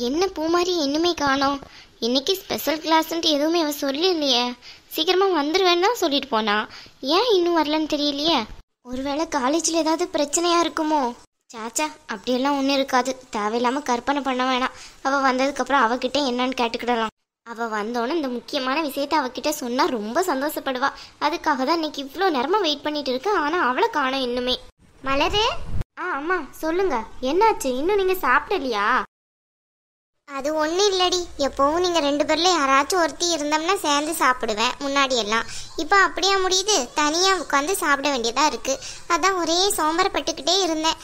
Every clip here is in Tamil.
என்ன பூமாரி இன்னுமே காணோம்? இன்னைக்கு ஸ்பெஷல் கிளாஸ்ன்ட்டு எதுவுமே அவ சொல்லலையே. சீக்கிரமா வந்துடுவேன்னு தான் சொல்லிட்டு போனா. ஏன் இன்னும் வரலன்னு தெரியலையே. ஒருவேளை காலேஜில் ஏதாவது பிரச்சனையா இருக்குமோ? சாச்சா, அப்படியெல்லாம் ஒன்றும் இருக்காது. தேவையில்லாம கற்பனை பண்ண வேணாம். அவள் வந்ததுக்கப்புறம் அவகிட்ட என்னன்னு கேட்டுக்கிடலாம். அவள் வந்தோன்னே இந்த முக்கியமான விஷயத்த அவகிட்ட சொன்னா ரொம்ப சந்தோஷப்படுவா. அதுக்காக தான் இன்னைக்கு இவ்வளோ நேரமா வெயிட் பண்ணிட்டு இருக்கேன். ஆனால் அவளை காணோம் இன்னுமே. மலரு. அம்மா சொல்லுங்க, என்னாச்சு? இன்னும் நீங்க சாப்பிடலையா? அது ஒன்றும் இல்லடி, எப்போவும் நீங்கள் 2 பேர்ல யாராச்சும் ஒருத்தி இருந்தோம்னா சேர்ந்து சாப்பிடுவேன் முன்னாடி எல்லாம். இப்போ அப்படியே முடியுது, தனியாக உட்காந்து சாப்பிட வேண்டியதாக இருக்குது. அதான் ஒரே சோம்பரப்பட்டுக்கிட்டே இருந்தேன்.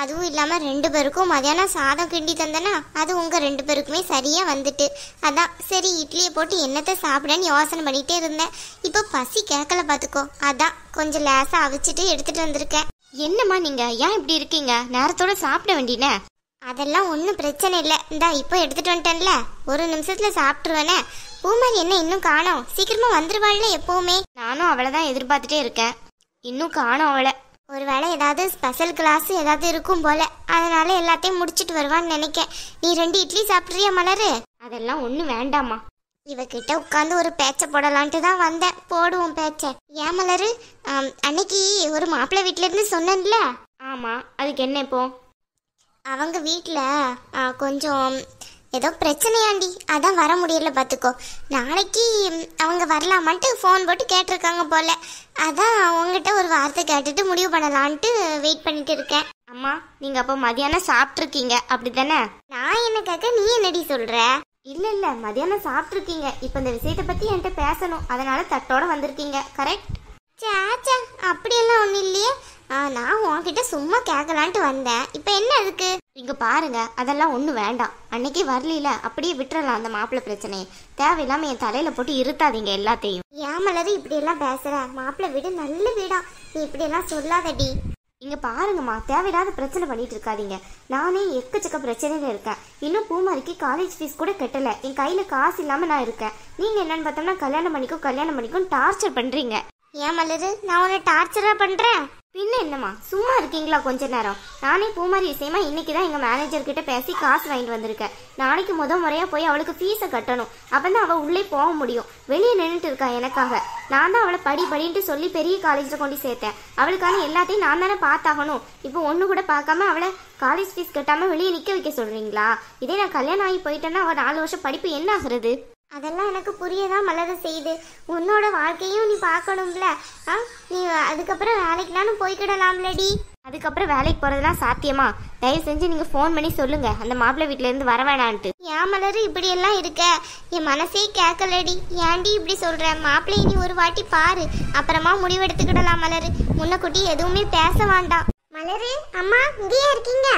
அதுவும் இல்லாமல் 2 பேருக்கும் மதியானம் சாதம் கிண்டி தந்தேன்னா அது உங்கள் 2 பேருக்குமே சரியாக வந்துட்டு. அதான் சரி இட்லியை போட்டு என்னத்தை சாப்பிடன்னு யோசனை பண்ணிகிட்டே இருந்தேன். இப்போ பசி கேட்கல பார்த்துக்கோ, அதான் கொஞ்சம் லேசாக அவிச்சிட்டு எடுத்துகிட்டு வந்திருக்கேன். என்னம்மா நீங்க ஏன் இப்படி இருக்கீங்க? நேரத்தோட சாப்பிட வேண்டியனே. அதெல்லாம் ஒன்றும் பிரச்சனை இல்லை, இந்தா இப்போ எடுத்துகிட்டு வந்துட்டேன்ல, ஒரு நிமிஷத்தில் சாப்பிட்ருவேனே. பூமாரி என்ன இன்னும் காணோம்? சீக்கிரமா வந்துருவாள்ல எப்போவுமே. நானும் அவளை தான் எதிர்பார்த்துட்டே இருக்கேன். இன்னும் காணோம் அவளை. ஒருவேளை ஏதாவது ஸ்பெஷல் கிளாஸ் ஏதாவது இருக்கும் போல, அதனால எல்லாத்தையும் முடிச்சுட்டு வருவான்னு நினைக்கேன். நீ 2 இட்லி சாப்பிட்றியா மலரு? அதெல்லாம் ஒன்றும் வேண்டாமா. இவகிட்ட உட்காந்து ஒரு பேச்சை போடலான்ட்டு தான் வந்தேன். போடுவோம் பேச்சை. ஏன் மலரு, அன்னைக்கு ஒரு மாப்பிள்ளை வீட்டில இருந்து சொன்னேன்ல? ஆமா, அதுக்கு என்ன இப்போ? அவங்க வீட்டில் கொஞ்சம் ஏதோ பிரச்சனையாண்டி, அதான் வர முடியல பார்த்துக்கோ. நாளைக்கு அவங்க வரலாமான்ட்டு ஃபோன் போட்டு கேட்டிருக்காங்க போல. அதான் உங்ககிட்ட ஒரு வார்த்தை கேட்டுட்டு முடிவு பண்ணலான்ட்டு வெயிட் பண்ணிட்டு இருக்கேன். அம்மா, நீங்க அப்போ மதியானம் சாப்பிட்ருக்கீங்க அப்படித்தானே? நான் என்ன கேட்க, நீ என்னடி சொல்ற? இல்ல மதியானம் சாப்பிட்ருக்கீங்க. இப்போ இந்த விஷயத்தை பத்தி என்கிட்ட பேசணும், அதனால தட்டோட வந்திருக்கீங்க. கரெக்ட்? சாச்சா, அப்படியெல்லாம் ஒன்றும் இல்லையே. நான் உன்கிட்ட சும்மா கேட்கலான்ட்டு வந்தேன். இப்போ என்ன அதுக்கு? இங்க பாருங்க, அதெல்லாம் ஒன்றும் வேண்டாம். அன்னைக்கே வரல, அப்படியே விட்டுறலாம் அந்த மாப்பிள்ளை பிரச்சனையை. தேவையில்லாம என் தலையில போட்டு இருத்தாதீங்க எல்லாத்தையும். ஏன் மலரு இப்படியெல்லாம் பேசுற? மாப்பிள்ளை வீடு நல்ல வீடா, நீ இப்படியெல்லாம் சொல்லாதடி. இங்க பாருங்கம்மா, தேவையில்லாத பிரச்சனை பண்ணிட்டு இருக்காதீங்க. நானே எக்கச்சக்க பிரச்சனையில இருக்கேன். இன்னும் பூமாரிக்கு காலேஜ் ஃபீஸ் கூட கட்டல. என் கையில காசு இல்லாம நான் இருக்கேன். நீங்க என்னன்னு பார்த்தோம்னா கல்யாணம் பண்ணிக்கும் டார்ச்சர் பண்றீங்க. ஏன் மலரு, நான் உன்னை டார்ச்சரா பண்றேன்? பின்ன என்னம்மா, சும்மா இருக்கீங்களா கொஞ்ச நேரம்? நானே பூமாரி விஷயமா இன்னைக்குதான் எங்க மேனேஜர் கிட்ட பேசி காசு வாங்கிட்டு வந்திருக்கேன். நாளைக்கு முறையா போய் அவளுக்கு ஃபீஸை கட்டணும். அப்பதான் அவள் உள்ளே போக முடியும். வெளியே நின்றுட்டு இருக்கா எனக்காக. நான் தான் அவளை படின்ட்டு சொல்லி பெரிய காலேஜில் கொண்டு சேர்த்தேன். அவளுக்கான எல்லாத்தையும் நான் தானே பார்த்தாகணும். இப்போ ஒன்று கூட பார்க்காம அவளை காலேஜ் ஃபீஸ் கட்டாம வெளியே நிற்க வைக்க சொல்றீங்களா? இதே நான் கல்யாணம் ஆகி போயிட்டேன்னா அவள் 4 வருஷம் படிப்பு என்ன ஆகுறது? அதெல்லாம் எனக்கு புரியதான் மலர செய்யுது. உன்னோட வாழ்க்கையும் நீ பார்க்கணும்ல. நீ அதுக்கப்புறம் வேலைக்குனாலும் போய்க்கிடலாம்லடி. அதுக்கப்புறம் வேலைக்கு போறதெல்லாம் சாத்தியமா? தயவு செஞ்சு நீங்க ஃபோன் பண்ணி சொல்லுங்க அந்த மாப்பிள்ளை வீட்டுல இருந்து வர வேணான்ட்டு. ஏன் மலரு இப்படி எல்லாம் இருக்க? என் மனசே கேட்கலடி. ஏன்டி இப்படி சொல்ற? மாப்பிள்ளை நீ ஒரு வாட்டி பாரு, அப்புறமா முடிவெடுத்துக்கிடலாம் மலரு. முன்னக்குட்டி எதுவுமே பேச வேண்டாம். மலரு, அம்மா இங்கேயா இருக்கீங்க?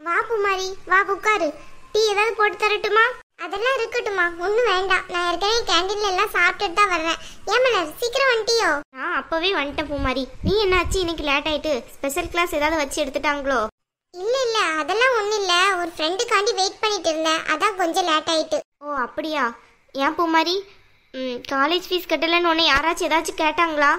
வா பூமாரி, வா உட்காரு. டீ ஏதாவது போட்டு தரட்டுமா? அதெல்லாம் இருக்கட்டுமா, ஒன்றும் வேண்டாம். நான் ஏற்கனவே கேண்டீன்ல எல்லாம் சாப்பிட்டுட்டு தான் வர்றேன். ஏன் மலர் சீக்கிரம் வந்துட்டியோ? நான் அப்பவே வந்துட்டேன் பூமாரி. நீ என்னாச்சு இன்னைக்கு லேட் ஆயிட்டு? ஸ்பெஷல் கிளாஸ் ஏதாவது வச்சு எடுத்துட்டாங்களோ? இல்ல அதெல்லாம் ஒன்றும் இல்லை. ஒரு ஃப்ரெண்டுக்காண்டி வெயிட் பண்ணிட்டு இருந்தேன், அதான் கொஞ்சம் லேட் ஆயிட்டு. ஓ அப்படியா? ஏன் பூமாரி, காலேஜ் ஃபீஸ் கட்டலன்னு உன்னை யாராச்சும் ஏதாச்சும் கேட்டாங்களா?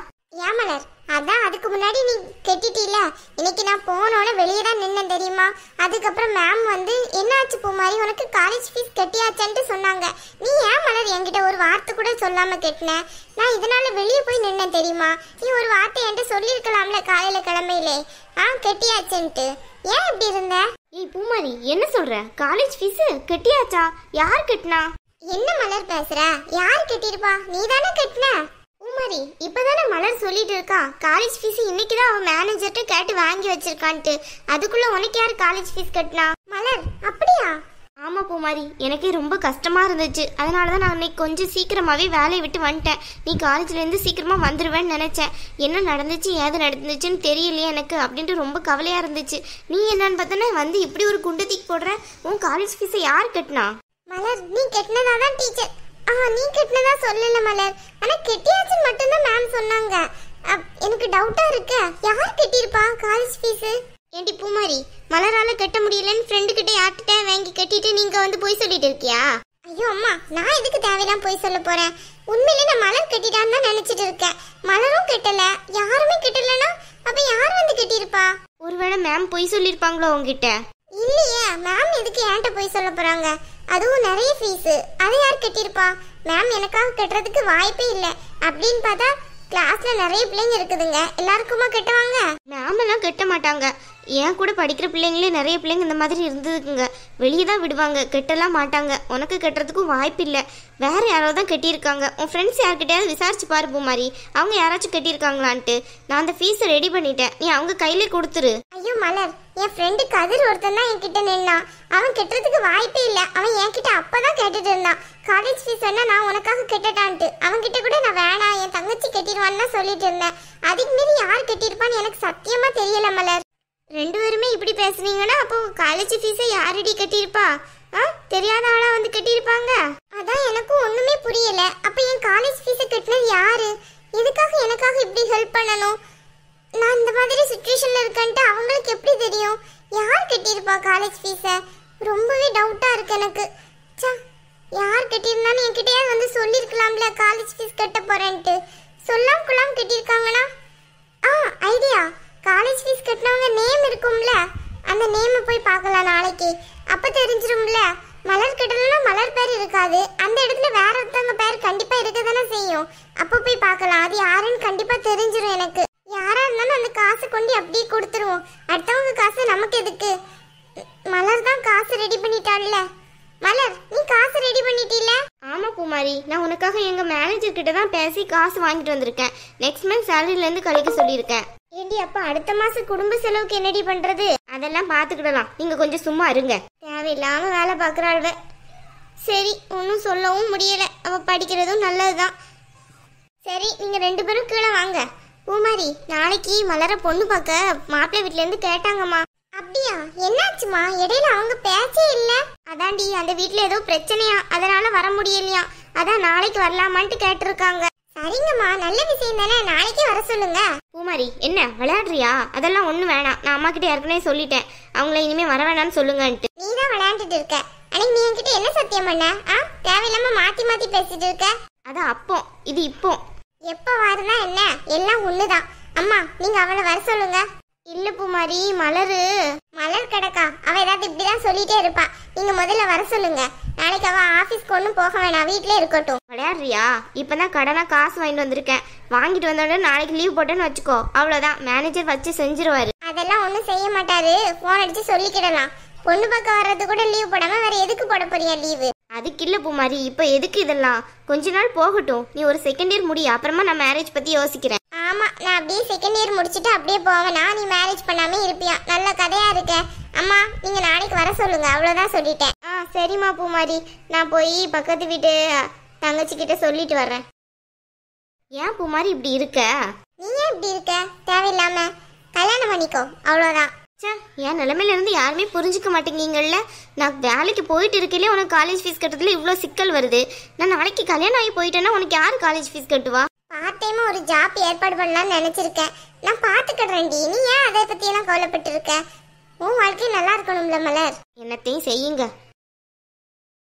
ஏன் மலர், அதான் அதுக்கு முன்னாடி நீ கெட்டிட்டீல. இன்னைக்கு நான் போனோன்னு வெளியே தான் நின்னேன் தெரியுமா? அதுக்கப்புறம் மேம் வந்து என்னாச்சு பூமாரி, உனக்கு காலேஜ் ஃபீஸ் கட்டியாச்சான்ட்டு சொன்னாங்க. நீ ஏன் மலர் என்கிட்ட ஒரு வார்த்தை கூட சொல்லாம கெட்டின? நான் இதனால வெளியே போய் நின்னேன் தெரியுமா? நீ ஒரு வார்த்தை என்கிட்ட சொல்லியிருக்கலாம்ல காலையில கிளம்பையிலே. கட்டியாச்சுன்ட்டு. ஏன் இப்படி இருந்த? ஏய் பூமாரி, என்ன சொல்ற? காலேஜ் ஃபீஸ் கட்டியாச்சா? யார் கட்டினா? என்ன மலர் பேசுற? யார் கட்டிருப்பா? நீ தானே கட்டின. பூமாரி, இப்பதானே மலர் சொல்லிட்டு இருக்கா காலேஜ் ஃபீஸ் இன்னைக்குதான் அவன் மேனேஜர்கிட்ட கேட்டு வாங்கி வச்சிருக்கான்ட்டு. அதுக்குள்ள உனக்கு யாரு காலேஜ் ஃபீஸ் கட்டினா? மலர், அப்படியா? ஆமா பூமாரி, எனக்கே ரொம்ப கஷ்டமா இருந்துச்சு. அதனாலதான் நான் இன்னைக்கு கொஞ்சம் சீக்கிரமாவே வேலையை விட்டு வந்துட்டேன். நீ காலேஜ்ல இருந்து சீக்கிரமா வந்துருவேன்னு நினைச்சேன். என்ன நடந்துச்சு ஏது நடந்துச்சுன்னு தெரியலையே எனக்கு அப்படின்ட்டு ரொம்ப கவலையா இருந்துச்சு. நீ என்னன்னு பார்த்தனா வந்து இப்படி ஒரு குண்டத்திக்கு போடுற. உன் காலேஜ் ஃபீஸை யார் கட்டினா? மலர், நீ கட்டினதாதான் டீச்சர். நீ கட்டினதா சொல்லல மலர், ஆனா கெட்டியாச்சுன்னு மட்டும்தான் மேம் சொன்னாங்க. எனக்கு டவுட்டா இருக்கு, யார் கட்டியிருப்பா காலேஜ் ஃபீஸ்? ஏண்டி பூமாரி, மலரால கட்ட முடியலன்னு ஃப்ரெண்டு கிட்ட யார்கிட்ட வாங்கி கட்டிட்டு நீங்க வந்து போய் சொல்லிட்டு இருக்கியா? ஐயோ அம்மா, நான் எதுக்கு தேவையில்லாம போய் சொல்ல போறேன்? உண்மையிலே நான் மலர் கட்டிட்டான்னு தான் நினைச்சிட்டு இருக்கேன். மலரும் கட்டல, யாருமே கட்டலனா அப்ப யார் வந்து கட்டியிருப்பா? ஒருவேளை மேம் பொய் சொல்லிருப்பாங்களோ உங்ககிட்ட? இல்லையே மேம் எதுக்கு என்கிட்ட போய் சொல்ல போறாங்க? அதுவும் நிறைய ஃபீஸ். அதை யார் கட்டியிருப்பா? மேம் எனக்காக கட்டுறதுக்கு வாய்ப்பே இல்லை. அப்படின்னு பார்த்தா கிளாஸ்ல நிறைய பிள்ளைங்க இருக்குதுங்க, எல்லாருக்குமா கட்டுவாங்க? மேம் எல்லாம் கட்ட மாட்டாங்க. என் கூட படிக்கிற பிள்ளைங்களே நிறைய பிள்ளைங்க இந்த மாதிரி இருந்ததுக்குங்க. வெளியே தான் விடுவாங்க, கட்டலாம் மாட்டாங்க. உனக்கு கட்டுறதுக்கும் வாய்ப்பு இல்லை. வேற யாரோ தான் கட்டியிருக்காங்க. உன் ஃப்ரெண்ட்ஸ் யார்கிட்டயாவது விசாரிச்சு பாரு பூமாரி, அவங்க யாராச்சும் கட்டியிருக்காங்களான்ட்டு. நான் அந்த ஃபீஸை ரெடி பண்ணிட்டேன், நீ அவங்க கையிலே கொடுத்துரு. ஐயோ மலர், என் ஃப்ரெண்டு கதிர் ஒருத்தன் தான் என்கிட்ட நின்னான். அவன் கட்டுறதுக்கு வாய்ப்பே இல்லை. அவன் என்கிட்ட அப்பதான் கேட்டுட்டு இருந்தான், காலேஜ் ஃபீஸ் வேணா நான் உனக்காக கட்டட்டான்ட்டு. அவன்கிட்ட கூட நான் வேணாம், என் தங்கச்சி கட்டிடுவான்னு சொல்லிட்டு இருந்தேன். அதுக்கு மீறி யார் கட்டியிருப்பான்னு எனக்கு சத்தியமா தெரியல மலர். ரெண்டு பேருமே இப்படி பேசுனீங்கன்னா அப்போ காலேஜ் ஃபீஸை யாரடி கட்டியிருப்பா? தெரியாத ஆளா வந்து கட்டியிருப்பாங்க. அதான் எனக்கும் ஒண்ணுமே புரியல. அப்ப என் காலேஜ் ஃபீஸை கட்டினது யாரு? எதுக்காக எனக்காக இப்படி ஹெல்ப் பண்ணணும்? நான் இந்த மாதிரி சுச்சுவேஷன்ல இருக்கேன்ட்டு அவங்களுக்கு எப்படி தெரியும்? யார் கட்டியிருப்பா காலேஜ் ஃபீஸை? ரொம்பவே டவுட்டா இருக்கு எனக்கு. ச்சே, யார் கட்டியிருந்தாலும் என்கிட்டயாவது வந்து சொல்லியிருக்கலாம்ல காலேஜ் ஃபீஸ் கட்ட போறேன்ட்டு. சொல்லாம் குலாம் கட்டியிருக்காங்கன்னா ஐடியா. காலேஜ் ஃபீஸ் கட்டினவங்க நேம் இருக்கும்ல, அந்த நேமை போய் பார்க்கலாம் நாளைக்கு. அப்ப தெரிஞ்சிரும்ல. மலர் கட்டலன்னா மலர் பேர் இருக்காது, அந்த இடத்துல வேற ஒருத்தவங்க பேர் கண்டிப்பா இருக்க தானே செய்யும். அப்ப போய் பார்க்கலாம், அது யாருன்னு கண்டிப்பா தெரிஞ்சிரும் எனக்கு. யாரா இருந்தாலும் அந்த காசை கொண்டு அப்படியே கொடுத்துருவோம். அடுத்தவங்க காசு நமக்கு எதுக்கு? மலர் தான் காசு ரெடி பண்ணிட்டாள்ல. மலர், நீ காசு ரெடி பண்ணிட்டீல? ஆமா பூமாரி, நான் உனக்காக எங்க மேனேஜர் கிட்ட தான் பேசி காசு வாங்கிட்டு வந்திருக்கேன். நெக்ஸ்ட் மந்த் சேலரில இருந்து கழிக்க சொல்லியிருக்கேன். ஏண்டி அப்ப அடுத்த மாசம் குடும்ப செலவுக்கு என்னடி பண்றது? அதெல்லாம் பாத்துக்கிடலாம், நீங்க கொஞ்சம் சும்மா இருங்க. தேவையில்லாம வேலை பாக்குறாள்வ. சரி, ஒன்னும் சொல்லவும் முடியல. அவ படிக்கிறதும் நல்லதுதான். சரி, நீங்க ரெண்டு பேரும் கீழே வாங்க. பூமாரி, நாளைக்கு மலர பொண்ணு பார்க்க மாப்பிள்ளை வீட்ல இருந்து கேட்டாங்கம்மா. அப்படியா? என்னாச்சுமா? இடையில அவங்க பேச்சே இல்ல. அதான்டி, அந்த வீட்ல ஏதோ பிரச்சனையா, அதனால வர முடியலையா. அதான் நாளைக்கு வரலாமான்ட்டு கேட்டிருக்காங்க. சரிங்கம்மா, நல்ல விஷயம் தானே, நாளைக்கே வர சொல்லுங்க. பூமாரி, என்ன விளையாடுறியா? அதெல்லாம் ஒண்ணும் வேணாம். நான் அம்மா கிட்ட ஏற்கனவே சொல்லிட்டேன், அவங்கள இனிமே வர வேணாம்னு சொல்லுங்கன்ட்டு. நீ தான் விளையாண்டுட்டு இருக்க. அன்னைக்கு நீ என்கிட்ட என்ன சத்தியம் பண்ண? தேவையில்லாம மாத்தி மாத்தி பேசிட்டு இருக்க. அதான் அப்போ, இது இப்போ. எப்ப வருதா என்ன, எல்லாம் ஒண்ணுதான். அம்மா, நீங்க அவளை வர சொல்லுங்க. இல்ல பூமாரி, மலர் கிடக்கா, அவ ஏதாவது இப்படிதான் சொல்லிட்டே இருப்பா. நீங்க முதல்ல வர சொல்லுங்க. நாளைக்கு அவ ஆபீஸ்க்கு ஒன்னும் போக வேணாம், வீட்லயே இருக்கட்டும். விளையாடுறியா? இப்பதான் கடனா காசு வாங்கிட்டு வந்திருக்கேன். வாங்கிட்டு வந்தோட நாளைக்கு லீவ் போட்டேன்னு வச்சுக்கோ, அவ்வளவுதான். மேனேஜர் வச்சு செஞ்சிருவாரு. அதெல்லாம் ஒண்ணும் செய்ய மாட்டாரு, போன் அடிச்சு சொல்லிக்கிடலாம். பொண்ணு பக்கம் வர்றது கூட லீவ் போடாம வேற எதுக்கு போட போறியா லீவு? அதுக்கு இல்ல பூமாரி, இப்ப எதுக்கு இதெல்லாம்? கொஞ்ச நாள் போகட்டும். நீ ஒரு செகண்ட் இயர் முடி, அப்புறமா நான் மேரேஜ் பத்தி யோசிக்கிறேன். ஆமா, நான் அப்படியே செகண்ட் இயர் முடிச்சிட்டு அப்படியே போவேனா? நீ மேரேஜ் பண்ணாம இருப்பியா? நல்ல கதையா இருக்க. அம்மா, நீங்க நாளைக்கு வர சொல்லுங்க, அவ்வளவுதான் சொல்லிட்டேன். சரிம்மா பூமாரி, நான் போய் பக்கத்து வீட்டு தங்கச்சி கிட்ட சொல்லிட்டு வர்றேன். ஏன் பூமாரி இப்படி இருக்க? நீ ஏன் இப்படி இருக்க? தேவையில்லாம கல்யாணம் பண்ணிக்கோ, அவ்வளவுதான். என் நிலைமையில இருந்து யாருமே புரிஞ்சுக்க மாட்டேங்கீங்கல்ல. நான் வேலைக்கு போயிட்டு இருக்கலே உனக்கு காலேஜ் ஃபீஸ் கட்டுறதுல இவ்வளோ சிக்கல் வருது. நான் நாளைக்கு கல்யாணம் ஆகி போயிட்டேன்னா உனக்கு யாரு காலேஜ் ஃபீஸ் கட்டுவா? பார்ட் டைமா ஒரு ஜாப் ஏற்பாடு பண்ணலாம்னு நினைச்சிருக்கேன். நான் பாத்துக்கிறேன்டி, நீ ஏன் அதை பத்தி எல்லாம் கவலைப்பட்டு இருக்க? உன் வாழ்க்கை நல்லா இருக்கணும்ல மலர். என்னத்தையும் செய்யுங்க.